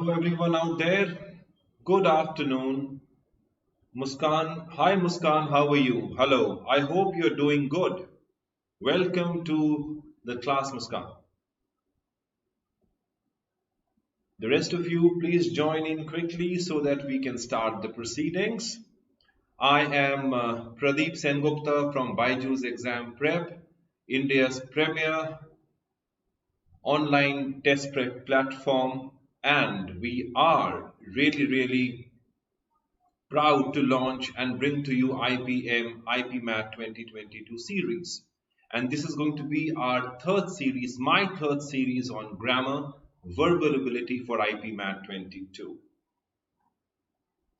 Hello everyone out there. Good afternoon. Muskan. Hi Muskan, how are you? Hello. I hope you're doing good. Welcome to the class, Muskan. The rest of you, please join in quickly so that we can start the proceedings. I am Pradip Sengupta from BYJU'S Exam Prep, India's premier online test prep platform, and we are really proud to launch and bring to you IPMAT 2022 series. And this is going to be our third series, my third series on grammar, verbal ability for IPMAT 22.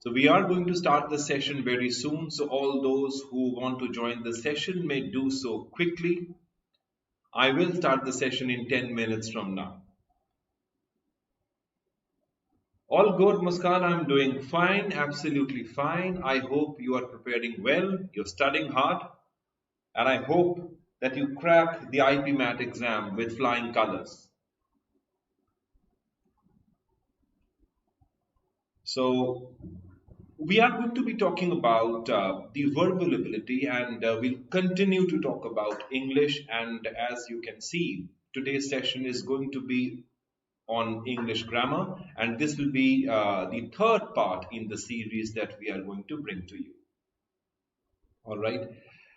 So we are going to start the session very soon. So all those who want to join the session may do so quickly. I will start the session in 10 minutes from now. All good, Muskan. I'm doing fine, absolutely fine. I hope you are preparing well, you're studying hard, and I hope that you crack the IPMAT exam with flying colors. So, we are going to be talking about the verbal ability, and we'll continue to talk about English. And as you can see, today's session is going to be on English grammar, and this will be the third part in the series that we are going to bring to you. All right.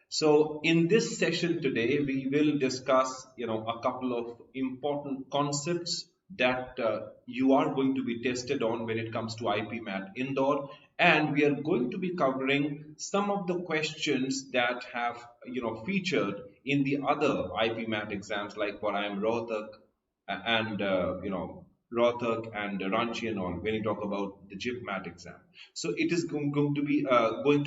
So in this session today, we will discuss, a couple of important concepts that you are going to be tested on when it comes to IPMAT Indore, and we are going to be covering some of the questions that have, featured in the other IPMAT exams, like for I am Rohtak and Rohtak and Ranchi and all, when you talk about the GIPMAT exam. So it is going to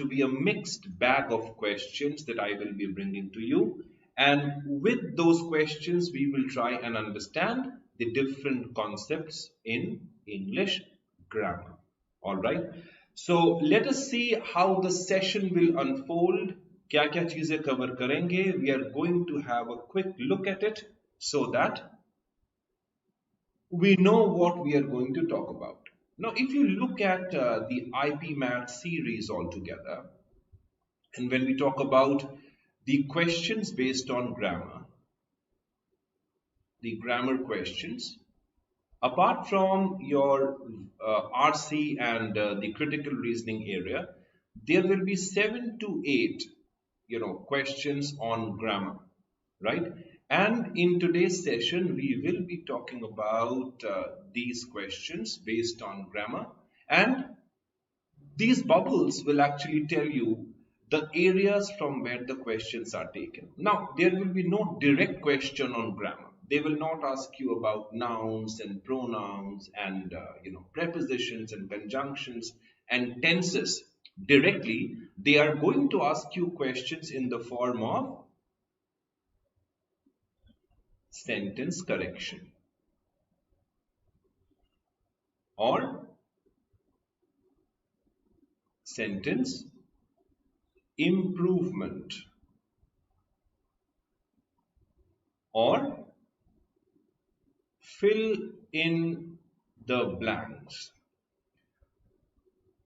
be a mixed bag of questions that I will be bringing to you. And with those questions, we will try and understand the different concepts in English grammar. All right. So let us see how the session will unfold. क्या चीजें cover करेंगे? We are going to have a quick look at it so that we know what we are going to talk about. Now, if you look at the IPMAT series altogether, and when we talk about the questions based on grammar, the grammar questions, apart from your RC and the critical reasoning area, there will be 7 to 8, questions on grammar, right? And in today's session, we will be talking about these questions based on grammar, and these bubbles will actually tell you the areas from where the questions are taken. Now, there will be no direct question on grammar. They will not ask you about nouns and pronouns and prepositions and conjunctions and tenses directly. They are going to ask you questions in the form of sentence correction or sentence improvement or fill in the blanks,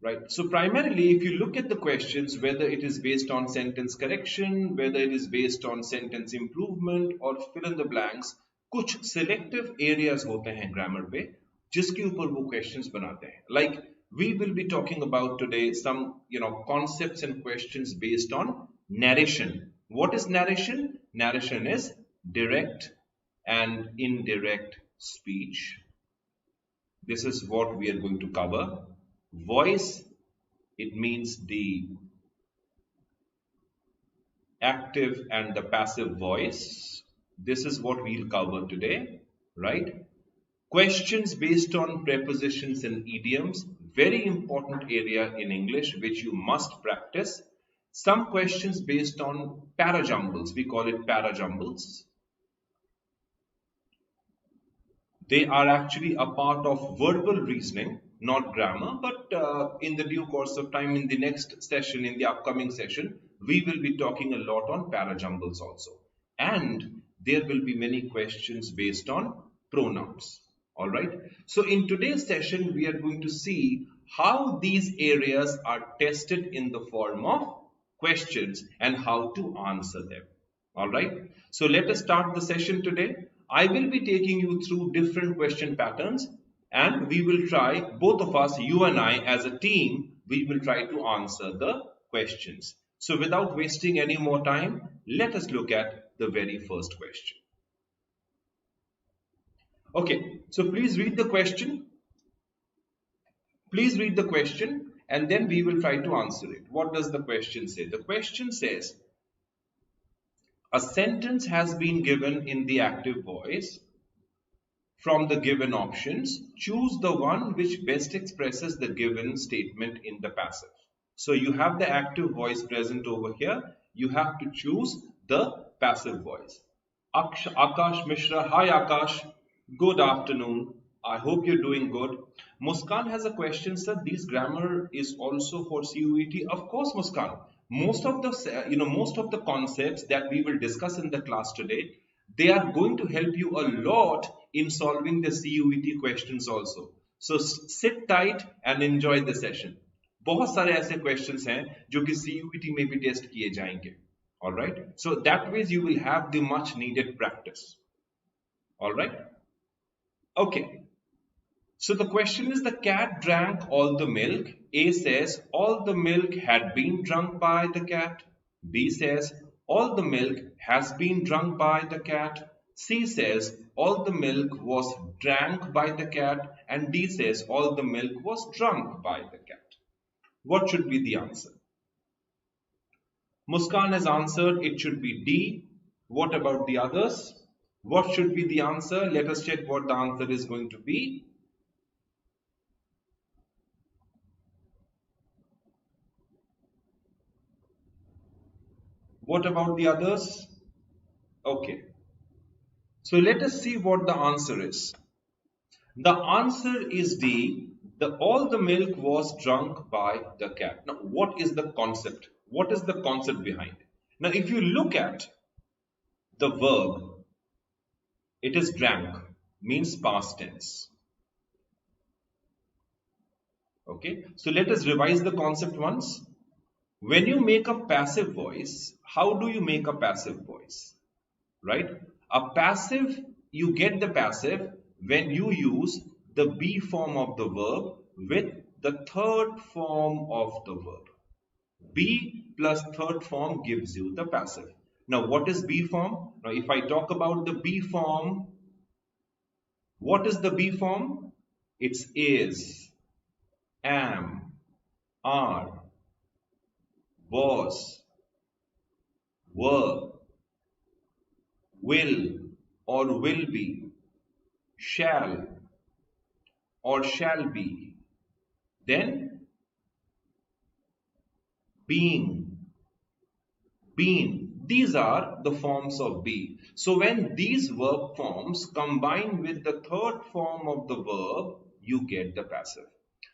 right? So primarily, if you look at the questions, whether it is based on sentence correction, whether it is based on sentence improvement or fill in the blanks, कुछ selective areas होते हैं grammar पे जिसके ऊपर वो questions बनाते हैं. Like we will be talking about today some concepts and questions based on narration. What is narration? Narration is direct and indirect speech. This is what we are going to cover. Voice, it means the active and the passive voice. This is what we'll cover today, right? Questions based on prepositions and idioms, very important area in English which you must practice. Some questions based on parajumbles, we call it parajumbles. They are actually a part of verbal reasoning, not grammar, but in the due course of time, in the next session, in the upcoming session, we will be talking a lot on parajumbles also. And there will be many questions based on pronouns. All right. So in today's session, we are going to see how these areas are tested in the form of questions and how to answer them. All right. So let us start the session today. I will be taking you through different question patterns and we will try, both of us, you and I as a team, we will try to answer the questions. So without wasting any more time, let us look at the very first question. Okay, so please read the question. Please read the question and then we will try to answer it. What does the question say? The question says, a sentence has been given in the active voice. From the given options, choose the one which best expresses the given statement in the passive. So you have the active voice present over here. You have to choose the passive voice. Akash Mishra, hi Akash, good afternoon. I hope you're doing good. Muskan has a question, sir. This grammar is also for CUET. Of course, Muskan. Most of the concepts that we will discuss in the class today, they are going to help you a lot in solving the CUET questions also. So sit tight and enjoy the session. बहुत सारे ऐसे questions हैं जो कि CUET में भी test किए जाएंगे. All right. So that way you will have the much needed practice. All right. Okay. So the question is, the cat drank all the milk. A says all the milk had been drunk by the cat. B says all the milk has been drunk by the cat. C says all the milk was drank by the cat. And D says all the milk was drunk by the cat. What should be the answer? Muskan has answered it should be D. What about the others? What should be the answer? Let us check what the answer is going to be. What about the others? Okay. So let us see what the answer is. The answer is D. All the milk was drunk by the cat. Now, what is the concept? What is the concept behind it? Now, if you look at the verb, it is drank, means past tense. Okay, so let us revise the concept once. When you make a passive voice, how do you make a passive voice? Right? A passive, you get the passive when you use the be form of the verb with the third form of the verb. Be plus third form gives you the passive. Now, what is be form? Now, if I talk about the be form, what is the be form? It's is, am, are, was, were, will or will be, shall or shall be, then being, been. These are the forms of be. So when these verb forms combine with the third form of the verb, you get the passive.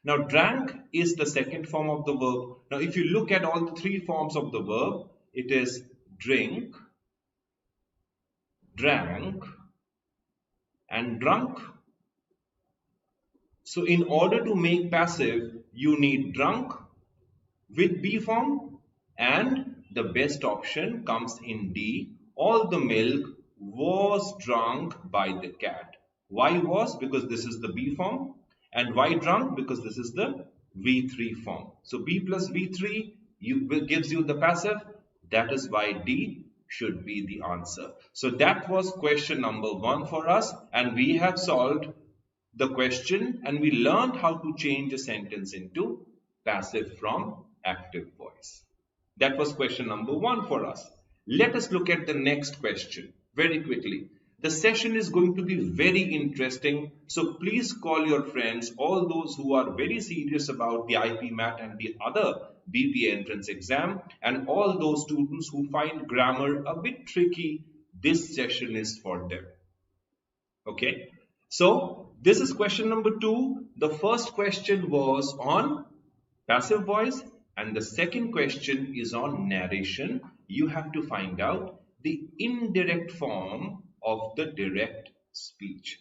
Now, drank is the second form of the verb. Now, if you look at all the three forms of the verb, it is drink, drank, and drunk. So in order to make passive, you need drunk with be form, and the best option comes in D. All the milk was drunk by the cat. Why was? Because this is the be form. And why drunk? Because this is the V3 form. So B plus V3 gives you the passive. That is why D should be the answer. So that was question number 1 for us, and we have solved the question and we learned how to change a sentence into passive from active voice. That was question number 1 for us. Let us look at the next question very quickly. The session is going to be very interesting, so please call your friends, all those who are very serious about the IPMAT and the other BBA entrance exam, and all those students who find grammar a bit tricky. This session is for them. Okay, so this is question number 2. The first question was on passive voice and the second question is on narration. You have to find out the indirect form of the direct speech.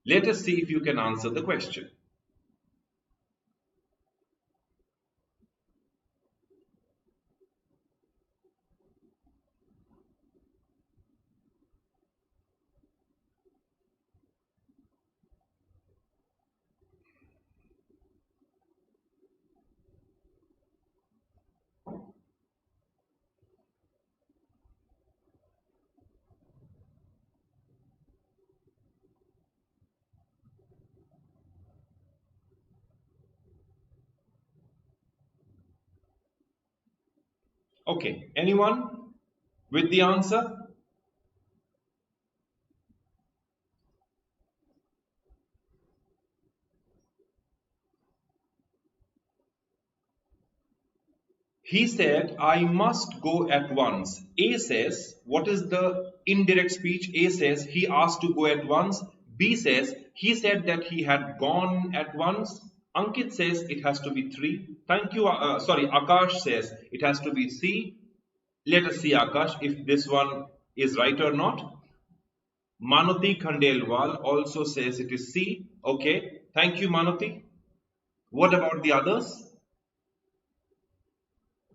Let us see if you can answer the question. Okay, anyone with the answer? He said, I must go at once. A says, what is the indirect speech? A says, he asked to go at once. B says, he said that he had gone at once. Ankit says it has to be 3. Thank you. Sorry, Akash says it has to be C. Let us see, Akash, if this one is right or not. Manuti Khandelwal also says it is C. Okay. Thank you, Manuti. What about the others?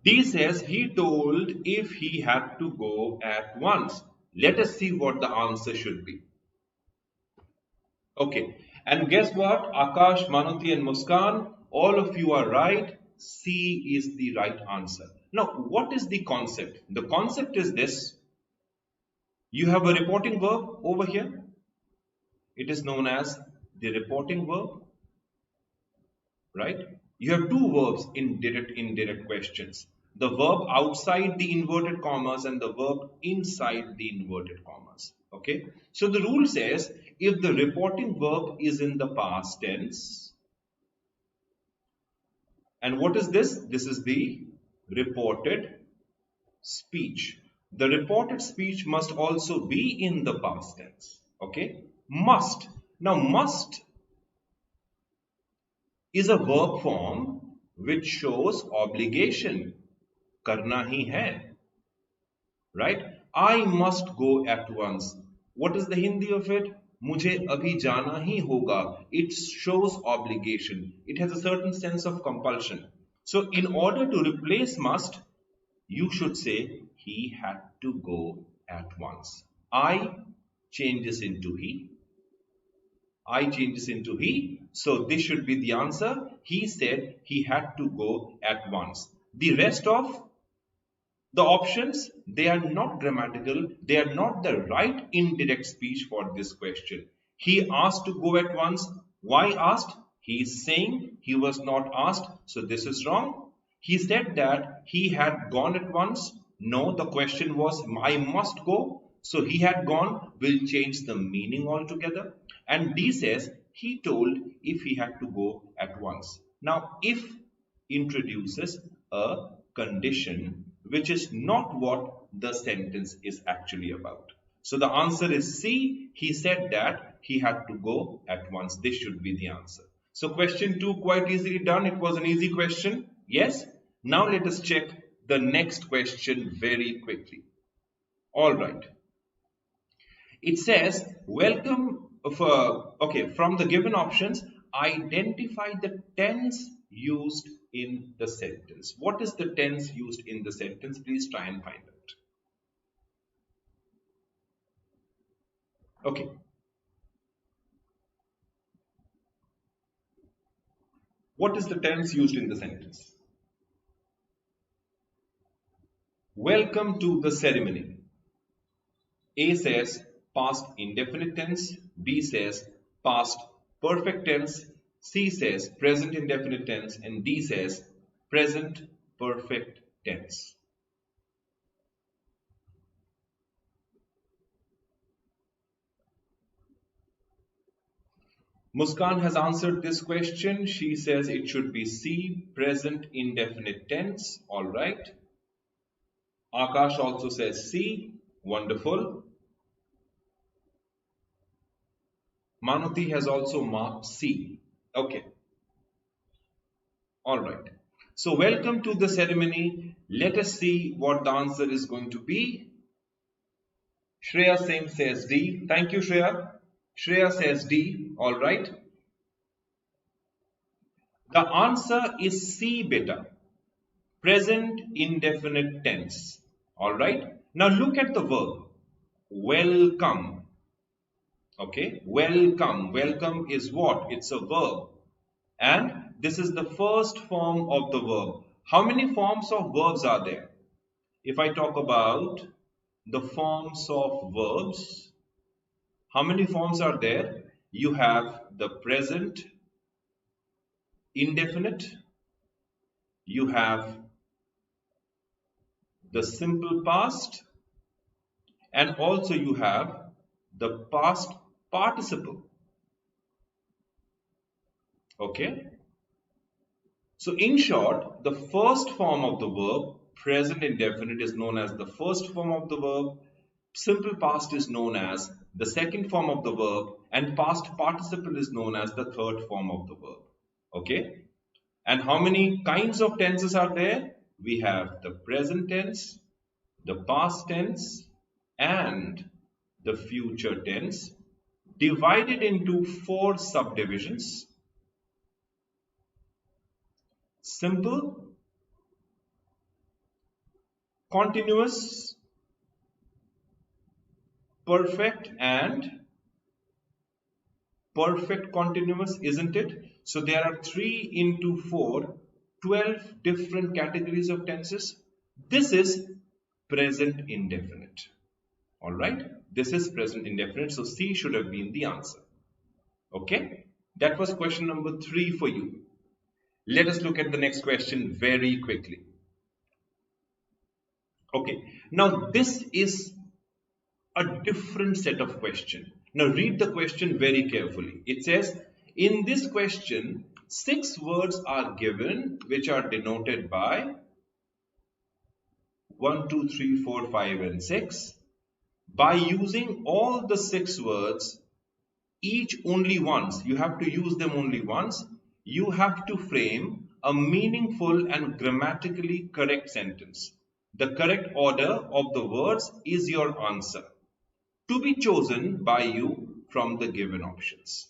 D says he told if he had to go at once. Let us see what the answer should be. Okay. And guess what? Akash, Manuti and Muskan, all of you are right. C is the right answer. Now, what is the concept? The concept is this. You have a reporting verb over here. It is known as the reporting verb, right? You have two verbs in indirect questions. The verb outside the inverted commas and the verb inside the inverted commas. Okay. So the rule says if the reporting verb is in the past tense, and what is this? This is the reported speech. The reported speech must also be in the past tense. Okay. Must. Now, must is a verb form which shows obligation. Karna hi hai. Right? I must go at once. What is the Hindi of it? Mujhe abhi jana hi hoga. It shows obligation. It has a certain sense of compulsion. So, in order to replace must, you should say he had to go at once. I changes into he. I changes into he. So this should be the answer. He said he had to go at once. The rest of the options, they are not grammatical. They are not the right indirect speech for this question. He asked to go at once. Why asked? He is saying he was not asked. So this is wrong. He said that he had gone at once. No, the question was, I must go. So he had gone will change the meaning altogether. And D says he told if he had to go at once. Now, if introduces a condition which is not what the sentence is actually about. So the answer is C. He said that he had to go at once. This should be the answer. So question 2 quite easily done. It was an easy question. Yes. Now let us check the next question very quickly. All right. It says, welcome from the given options, identify the tense used in the sentence. What is the tense used in the sentence? Please try and find out. Okay. What is the tense used in the sentence? Welcome to the ceremony. A says past indefinite tense, B says past perfect tense, C says present indefinite tense, and D says present perfect tense. Muskan has answered this question. She says it should be C, present indefinite tense. All right. Akash also says C. Wonderful. Manuti has also marked C. Okay. All right. So welcome to the ceremony. Let us see what the answer is going to be. Shreya Singh says D. Thank you, Shreya. Shreya says D. All right. The answer is C, beta. Present indefinite tense. All right. Now look at the verb. Welcome. Okay. Welcome. Welcome is what? It's a verb. And this is the first form of the verb. How many forms of verbs are there? If I talk about the forms of verbs, how many forms are there? You have the present indefinite, you have the simple past, and also you have the past participle. Okay? So in short, the first form of the verb, present indefinite, is known as the first form of the verb, simple past is known as the second form of the verb, and past participle is known as the third form of the verb. Okay? And how many kinds of tenses are there? We have the present tense, the past tense, and the future tense, divided into 4 subdivisions: simple, continuous, perfect, and perfect continuous, isn't it? So there are 3 into 4, 12 different categories of tenses. This is present indefinite. All right, this is present indefinite, so C should have been the answer. Okay, that was question number 3 for you. Let us look at the next question very quickly. Okay, now this is a different set of question. Now read the question very carefully. It says, in this question, 6 words are given which are denoted by 1, 2, 3, 4, 5, and 6. By using all the 6 words, each only once, you have to use them only once, you have to frame a meaningful and grammatically correct sentence. The correct order of the words is your answer, to be chosen by you from the given options.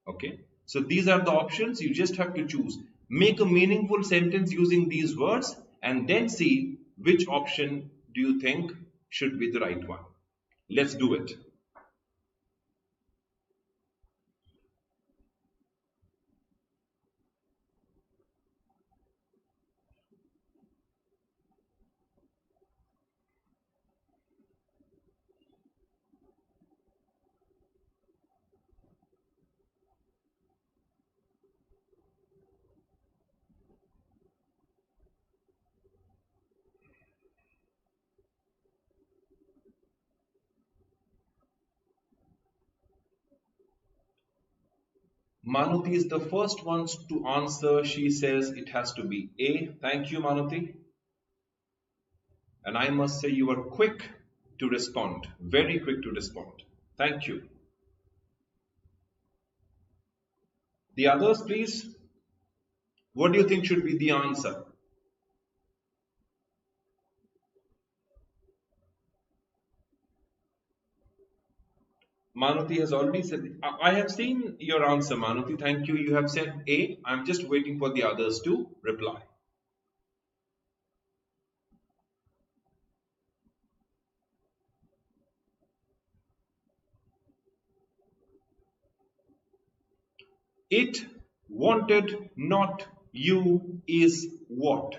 Okay, so these are the options. You just have to choose. Make a meaningful sentence using these words and then see which option do you think should be the right one. Let's do it. Manuti is the first one to answer. She says it has to be A. Thank you, Manuti. And I must say you are quick to respond, very quick to respond. Thank you. The others, please. What do you think should be the answer? Manuti has already said, I have seen your answer, Manuti. Thank you. You have said A. I'm just waiting for the others to reply. It wanted not you is what?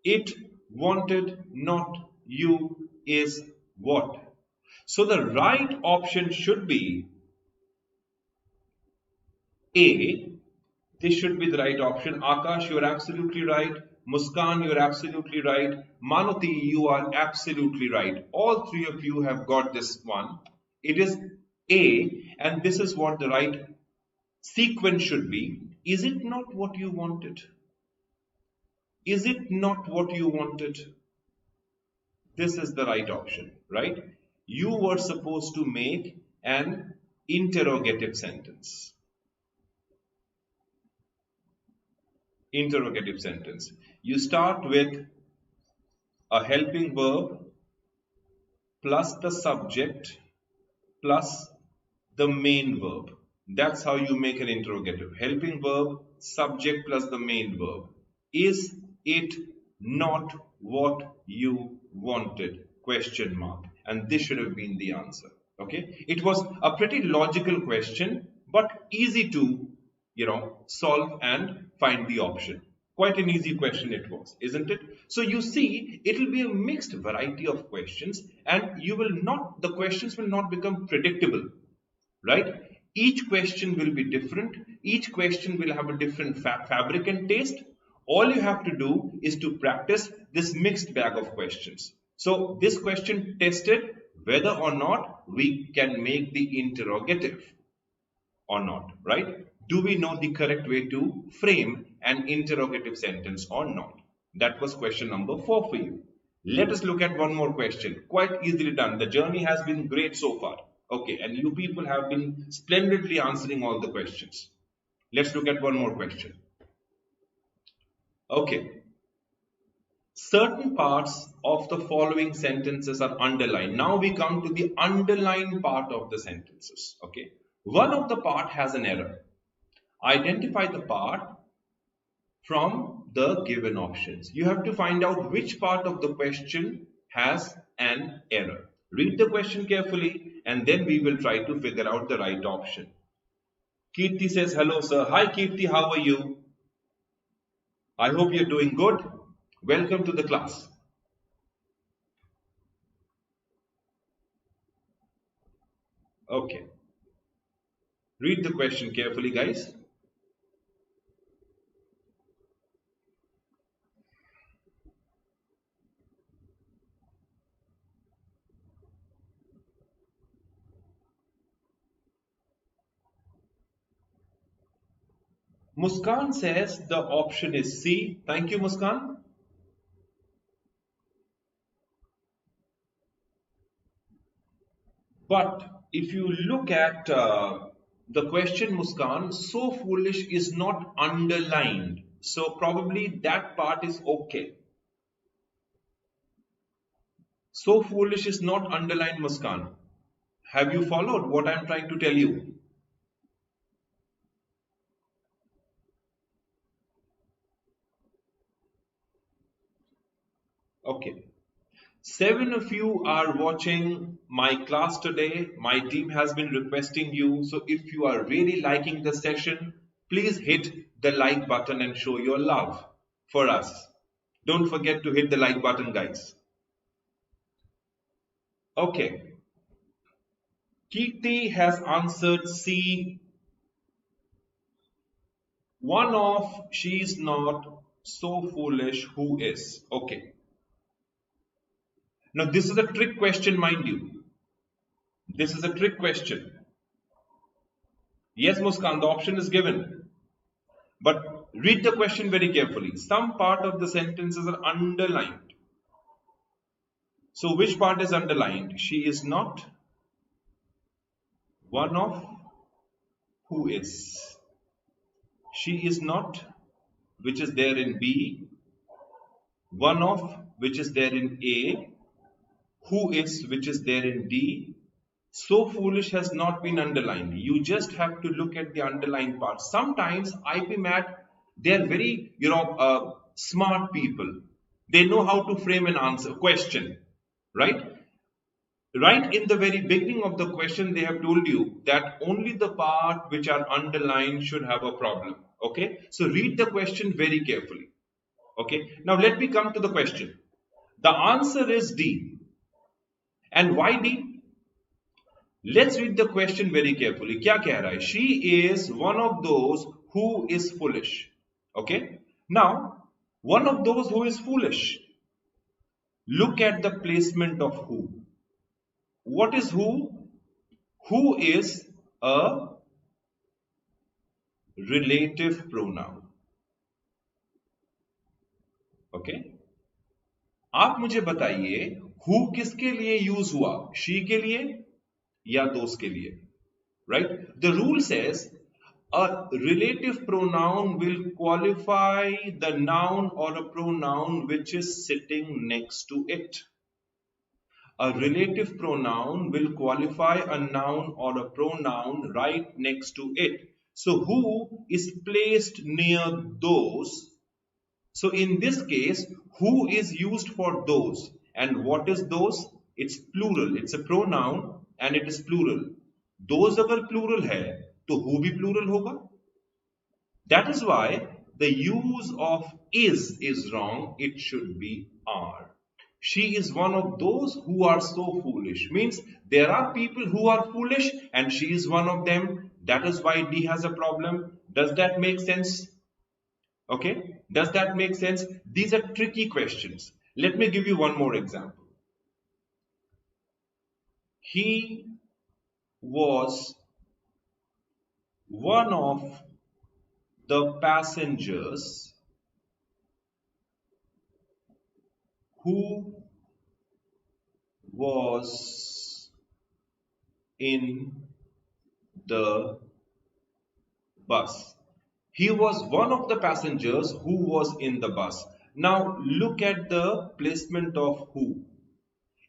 It wanted not you is what? So the right option should be A. This should be the right option. Akash, you are absolutely right. Muskan, you are absolutely right. Manuti, you are absolutely right. All 3 of you have got this one. It is A, and this is what the right sequence should be. Is it not what you wanted? Is it not what you wanted? This is the right option, right? You were supposed to make an interrogative sentence. Interrogative sentence. You start with a helping verb plus the subject plus the main verb. That's how you make an interrogative. Helping verb, subject plus the main verb. Is it not what you wanted? Question mark. And this should have been the answer. Okay. It was a pretty logical question, but easy to, solve and find the option. Quite an easy question it was, isn't it? So you see, it will be a mixed variety of questions, and the questions will not become predictable, right? Each question will be different. Each question will have a different fabric and taste. All you have to do is to practice this mixed bag of questions. So this question tested whether or not we can make the interrogative or not, right? Do we know the correct way to frame an interrogative sentence or not? That was question number 4 for you. Let us look at one more question. Quite easily done. The journey has been great so far. Okay, and you people have been splendidly answering all the questions. Let's look at one more question. Okay. Certain parts of the following sentences are underlined. Now we come to the underlined part of the sentences. Okay. One of the part has an error. Identify the part from the given options. You have to find out which part of the question has an error. Read the question carefully and then we will try to figure out the right option. Kirti says, hello sir. Hi Kirti, how are you? I hope you're doing good. Welcome to the class. Okay. Read the question carefully, guys. Muskan says the option is C. Thank you, Muskan. But if you look at the question, Muskan, so foolish is not underlined. So probably that part is okay. So foolish is not underlined, Muskan. Have you followed what I'm trying to tell you? Okay. 7 of you are watching my class today. My team has been requesting you. So if you are really liking the session, please hit the like button and show your love for us. Don't forget to hit the like button, guys. Okay. Kirti has answered C. One of she's not so foolish who is. Okay. Now this is a trick question, mind you. This is a trick question. Yes, Muskan, the option is given. But read the question very carefully. Some part of the sentences are underlined. So which part is underlined? She is not one of who is. She is not, which is there in B. One of, which is there in A. Who is, which is there in D. So foolish has not been underlined. You just have to look at the underlined part. Sometimes IPMAT, they are very, smart people. They know how to frame an answer, question, right? Right in the very beginning of the question, they have told you that only the part which are underlined should have a problem. Okay, so read the question very carefully. Okay, now let me come to the question. The answer is D. And why D? Let's read the question very carefully. क्या कह रहा है? She is one of those who is foolish. Okay, now one of those who is foolish. Look at the placement of who. What is who? Who is a relative pronoun. Okay? आप मुझे बताइए who किसके लिए use हुआ? She के लिए या those के लिए? Right? The rule says a relative pronoun will qualify the noun or a pronoun which is sitting next to it. A relative pronoun will qualify a noun or a pronoun right next to it. So who is placed near those? So in this case, who is used for those? And what is those? It's plural. It's a pronoun and it is plural. Those अगर plural है तो who भी plural होगा. That is why the use of is wrong. It should be are. She is one of those who are so foolish. Means there are people who are foolish and she is one of them. That is why D has a problem. Does that make sense? Okay. Does that make sense? These are tricky questions. Let me give you one more example. He was one of the passengers who was in the bus. He was one of the passengers who was in the bus. Now look at the placement of who.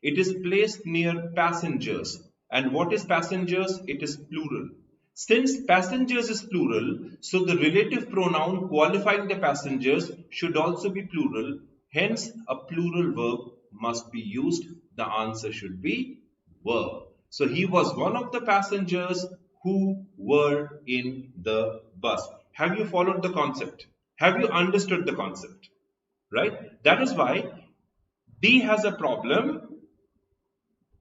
It is placed near passengers. And what is passengers? It is plural. Since passengers is plural, so the relative pronoun qualifying the passengers should also be plural. Hence, a plural verb must be used. The answer should be were. So he was one of the passengers who were in the bus. Have you followed the concept? Have you understood the concept? Right? That is why D has a problem,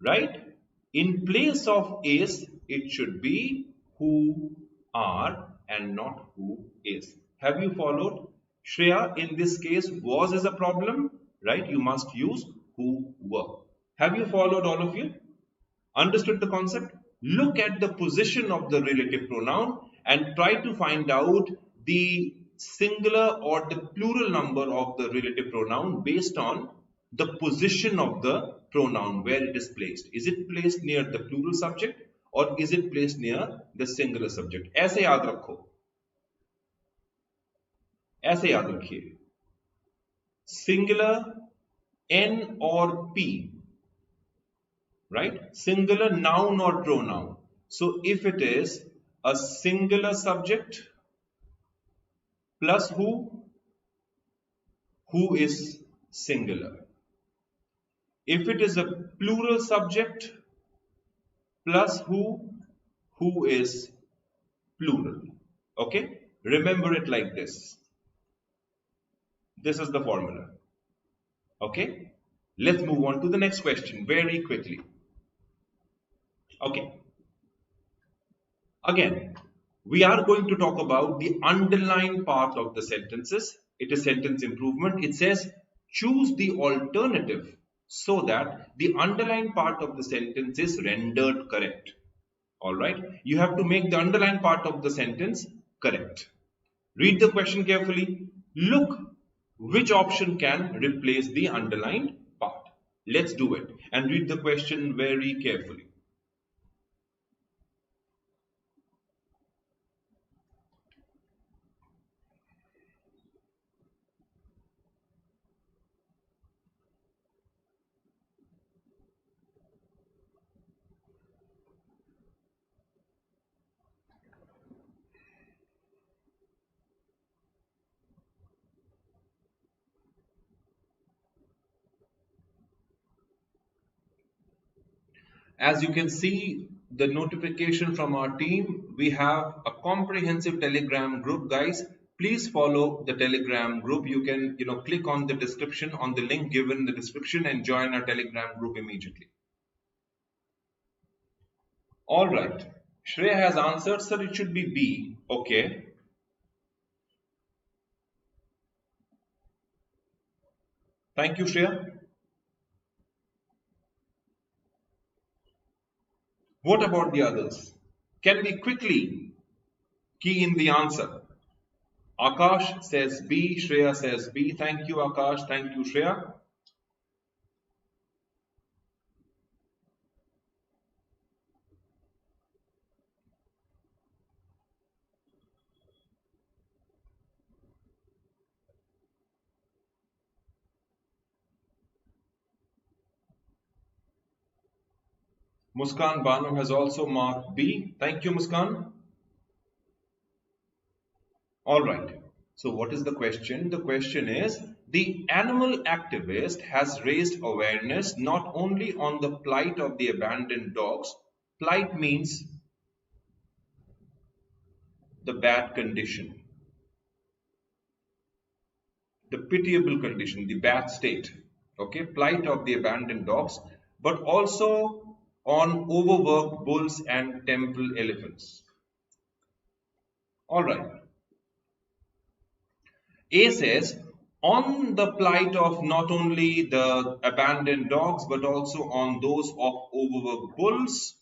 right? In place of is, it should be who are and not who is. Have you followed? Shreya, in this case, was is a problem, right? You must use who were. Have you followed, all of you? Understood the concept? Look at the position of the relative pronoun and try to find out the singular or the plural number of the relative pronoun based on the position of the pronoun, where it is placed. Is it placed near the plural subject or is it placed near the singular subject? ऐसे याद रखो, ऐसे याद रखिए. Singular N or P, right? Singular noun or pronoun. So if it is a singular subject plus who is singular. If it is a plural subject plus who is plural. Okay? Remember it like this. This is the formula. Okay? Let's move on to the next question very quickly. Okay. Again, we are going to talk about the underlying part of the sentences. It is sentence improvement. It says choose the alternative so that the underlying part of the sentence is rendered correct. Alright, you have to make the underlying part of the sentence correct. Read the question carefully. Look which option can replace the underlined part. Let's do it and read the question very carefully. As you can see the notification from our team, we have a comprehensive Telegram group, guys. Please follow the Telegram group. You can, click on the description, on the link given in the description and join our Telegram group immediately. All right. Shreya has answered, sir, it should be B. Okay. Thank you, Shreya. What about the others? Can we quickly key in the answer? Akash says B, Shreya says B. Thank you, Akash. Thank you, Shreya. Muskan Banu has also marked B. Thank you, Muskan. All right. So what is the question? The question is, the animal activist has raised awareness not only on the plight of the abandoned dogs. Plight means the bad condition, the pitiable condition, the bad state, okay, plight of the abandoned dogs, but also on overworked bulls and temple elephants. All right. A says, on the plight of not only the abandoned dogs, but also on those of overworked bulls.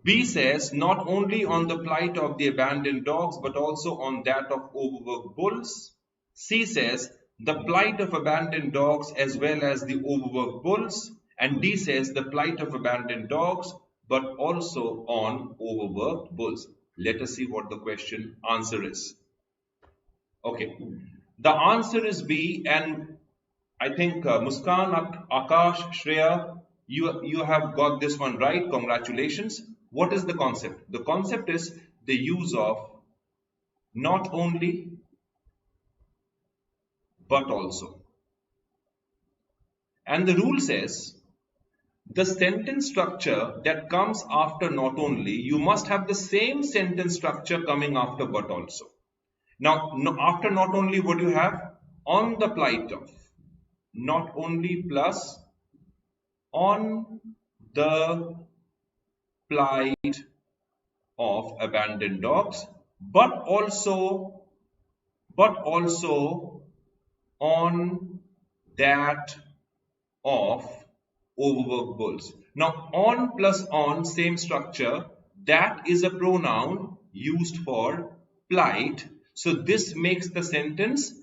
B says, not only on the plight of the abandoned dogs, but also on that of overworked bulls. C says, the plight of abandoned dogs as well as the overworked bulls. And D says, the plight of abandoned dogs, but also on overworked bulls. Let us see what the question answer is. Okay, the answer is B, and I think Muskan, Akash, Shreya, you have got this one right. Congratulations. What is the concept? The concept is the use of not only but also. And the rule says the sentence structure that comes after not only, you must have the same sentence structure coming after but also. Now, after not only, what do you have? On the plight of. Not only plus on the plight of abandoned dogs, but also on that of overworked bulls. Now, on plus on, same structure, that is a pronoun used for plight. So this makes the sentence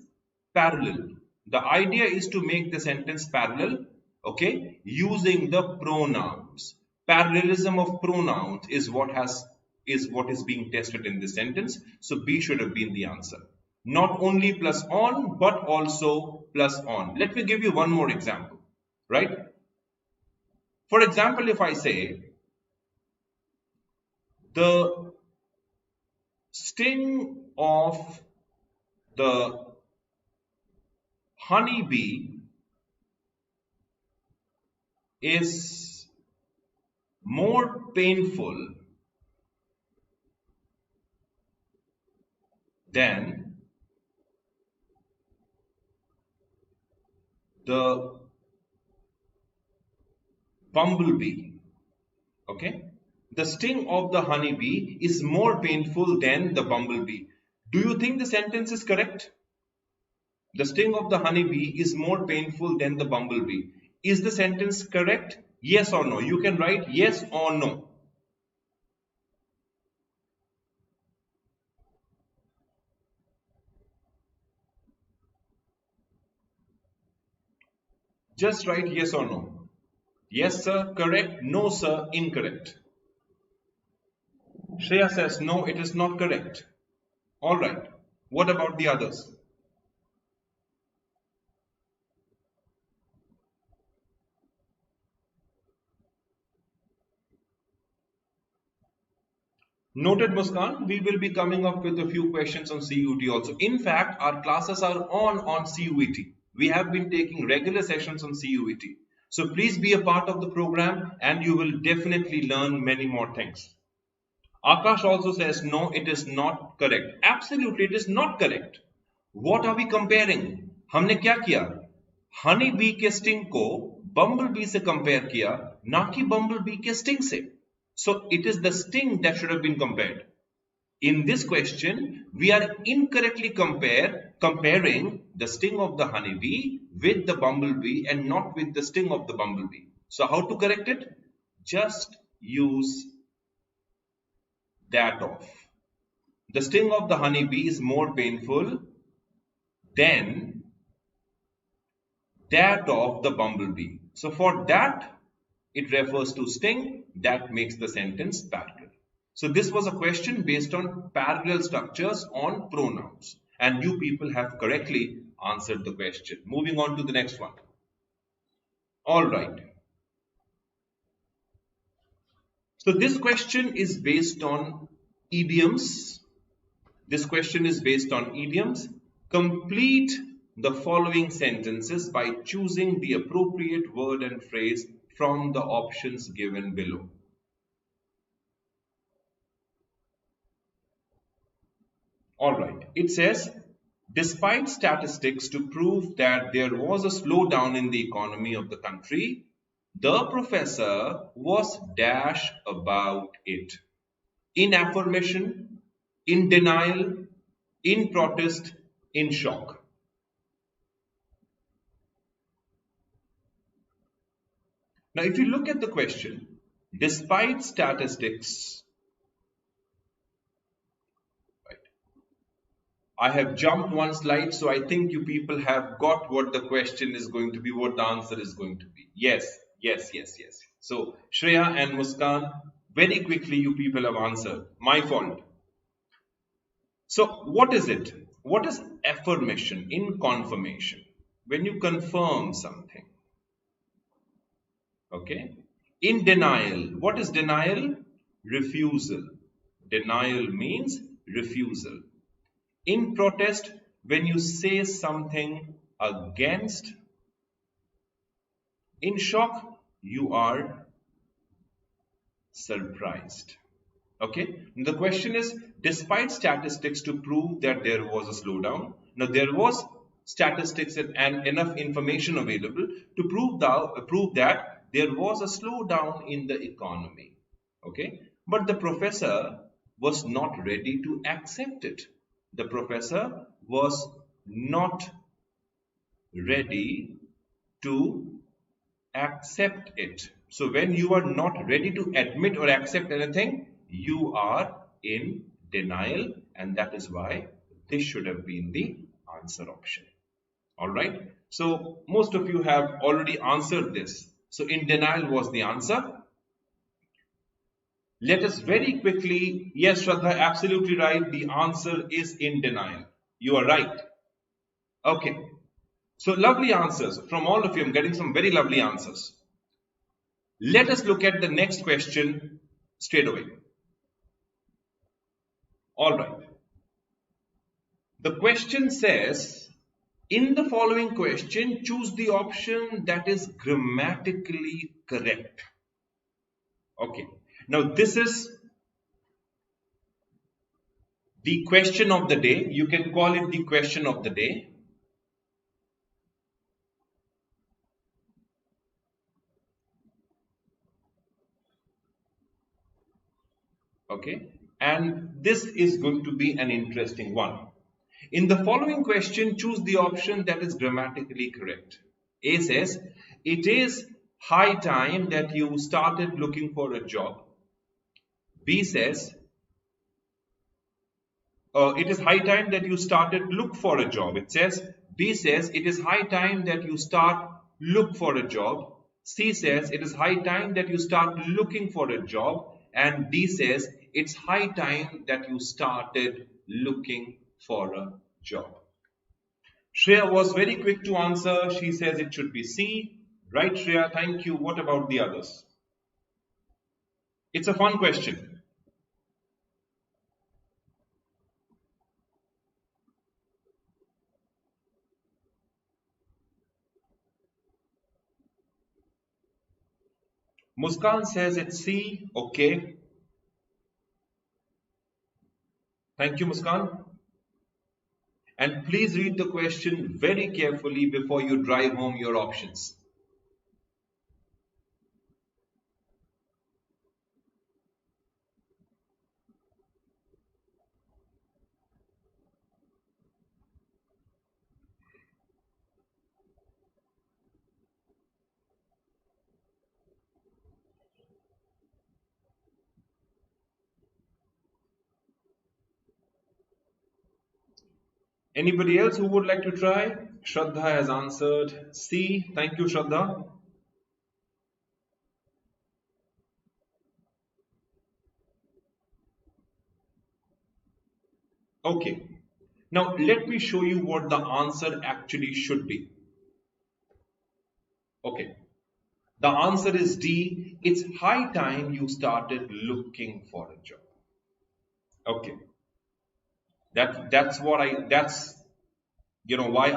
parallel. The idea is to make the sentence parallel, okay, using the pronouns. Parallelism of pronouns is what is being tested in this sentence. So B should have been the answer. Not only plus on, but also plus on. Let me give you one more example, right? For example, if I say the sting of the honeybee is more painful than the bumblebee. Okay, the sting of the honeybee is more painful than the bumblebee. Do you think the sentence is correct? The sting of the honeybee is more painful than the bumblebee. Is the sentence correct? Yes or no? You can write yes or no. Just write yes or no. Yes, sir, correct. No, sir, incorrect. Shreya says no, it is not correct. All right. What about the others? Noted, Muskan. We will be coming up with a few questions on CUET also. In fact, our classes are on CUET. We have been taking regular sessions on CUET. So please be a part of the program and you will definitely learn many more things. Akash also says no, it is not correct. Absolutely, it is not correct. What are we comparing? हमने क्या किया? Honey bee के sting को बम्बल B से compare किया, ना कि बम्बल B के स्टिंग से. So it is the sting that should have been compared. In this question, we are incorrectly comparing the sting of the honeybee with the bumblebee and not with the sting of the bumblebee. So how to correct it? Just use that of. The sting of the honeybee is more painful than that of the bumblebee. So for that, it refers to sting. That makes the sentence parallel. So this was a question based on parallel structures on pronouns. And you people have correctly answered the question. Moving on to the next one. All right. So this question is based on idioms. This question is based on idioms. Complete the following sentences by choosing the appropriate word and phrase from the options given below. Alright, it says, despite statistics to prove that there was a slowdown in the economy of the country, the professor was dash about it. In affirmation, in denial, in protest, in shock. Now, if you look at the question, despite statistics, right, I have jumped one slide, so I think you people have got what the question is going to be, what the answer is going to be. Yes, yes, yes, yes. So, Shreya and Muskan, very quickly you people have answered. My fault. So, what is it? What is affirmation in confirmation? When you confirm something. Okay. In denial, what is denial? Refusal. Denial means refusal. In protest, when you say something against. In shock, you are surprised. Okay. The question is, despite statistics to prove that there was a slowdown. Now, there was statistics and enough information available to prove that there was a slowdown in the economy. Okay. But the professor was not ready to accept it. The professor was not ready to accept it. So when you are not ready to admit or accept anything, you are in denial, and that is why this should have been the answer option. Alright, so most of you have already answered this. So in denial was the answer. Let us very quickly, yes Shraddha, absolutely right, the answer is in denial. You are right. Okay, so lovely answers from all of you. I'm getting some very lovely answers. Let us look at the next question straight away. All right. The question says, in the following question, choose the option that is grammatically correct. Okay. Now, this is the question of the day. You can call it the question of the day. Okay. And this is going to be an interesting one. In the following question, choose the option that is grammatically correct. A says, it is high time that you started looking for a job. B says, it is high time that you started look for a job. It says, B says, it is high time that you start look for a job. C says, it is high time that you start looking for a job. And D says, it's high time that you started looking for a job. Shreya was very quick to answer. She says it should be C. Right, Shreya, thank you. What about the others? It's a fun question. Muskan says it's C. Okay. Thank you, Muskan. And please read the question very carefully before you drive home your options. Anybody else who would like to try? Shraddha has answered C. Thank you, Shraddha. Okay. Now let me show you what the answer actually should be. Okay. The answer is D. It's high time you started looking for a job. Okay. That's why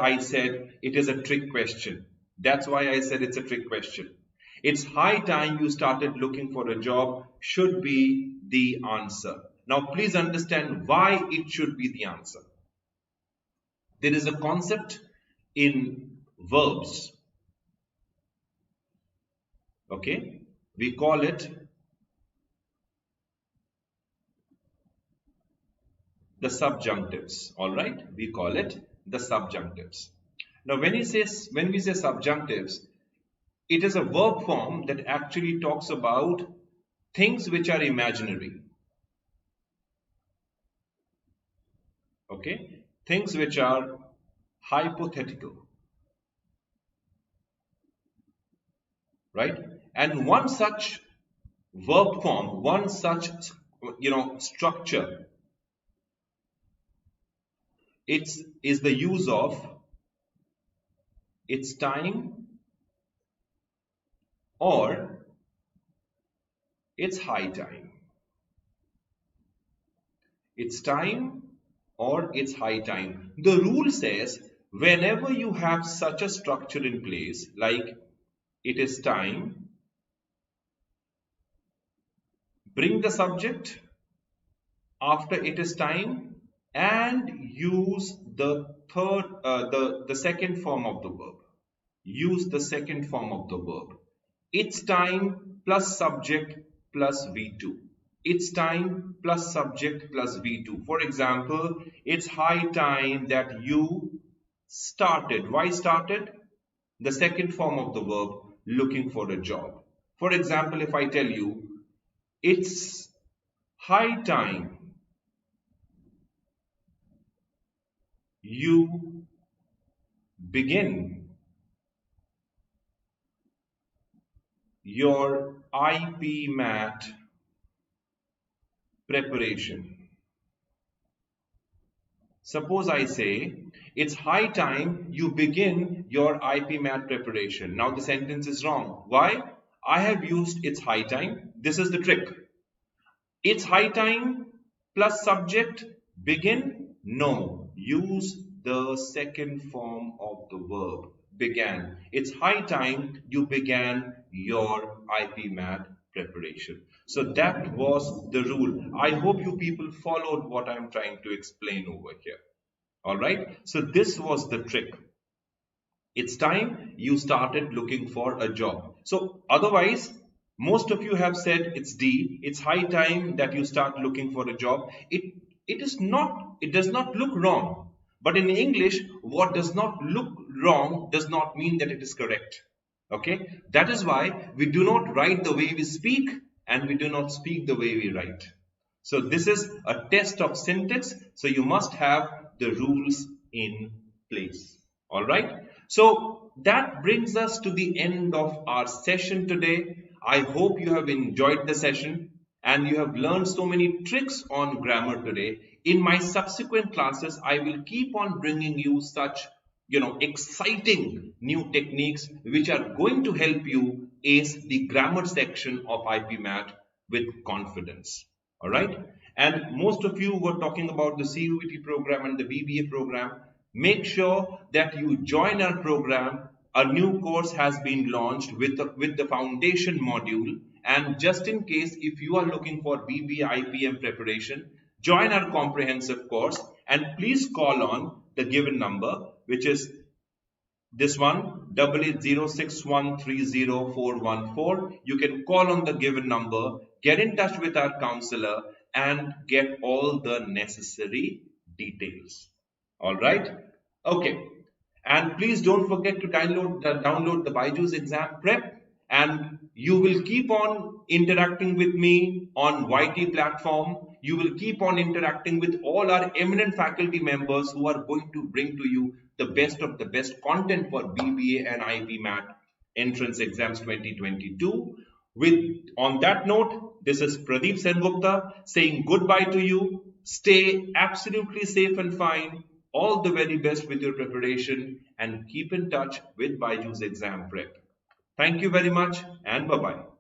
I said it is a trick question. That's why I said it's a trick question. It's high time you started looking for a job should be the answer. Now please understand why it should be the answer. There is a concept in verbs. Okay? We call it the subjunctives. All right? We call it the subjunctives. Now when we say subjunctives, it is a verb form that actually talks about things which are imaginary. Okay? Things which are hypothetical. Right? And one such verb form, one such structure, is the use of it's time or it's high time. It's time or it's high time. The rule says whenever you have such a structure in place, like it is time, bring the subject after it is time and use the second form of the verb. Use the second form of the verb. It's time plus subject plus V2. It's time plus subject plus V2. For example, it's high time that you started. Why started? The second form of the verb, looking for a job. For example, if I tell you, it's high time you begin your IPMAT preparation. Suppose I say, it's high time you begin your IPMAT preparation. Now the sentence is wrong. Why? I have used it's high time. This is the trick. It's high time plus subject, begin. No, use the second form of the verb, began. It's high time you began your IPMAT preparation. So that was the rule. I hope you people followed what I'm trying to explain over here. All right. So this was the trick. It's time you started looking for a job. So otherwise, most of you have said it's D. It's high time that you start looking for a job. It does not look wrong. But in English, what does not look wrong does not mean that it is correct. Okay? That is why we do not write the way we speak and we do not speak the way we write. So this is a test of syntax. So you must have the rules in place. All right? So that brings us to the end of our session today. I hope you have enjoyed the session and you have learned so many tricks on grammar today. In my subsequent classes, I will keep on bringing you such exciting new techniques which are going to help you ace the grammar section of IPMAT with confidence. All right? And most of you were talking about the CUET program and the BBA program. Make sure that you join our program. A new course has been launched with the foundation module. And just in case, if you are looking for BBA IPM preparation, join our comprehensive course and please call on the given number, which is this one, 8806130414. You can call on the given number, get in touch with our counselor and get all the necessary details. All right? Okay. And please don't forget to download the BYJU'S Exam Prep, and you will keep on interacting with me on YT platform. You will keep on interacting with all our eminent faculty members who are going to bring to you the best of the best content for BBA and IPMAT entrance exams 2022. On that note, this is Pradip Sengupta saying goodbye to you. Stay absolutely safe and fine. All the very best with your preparation and keep in touch with BYJU'S Exam Prep. Thank you very much and bye bye.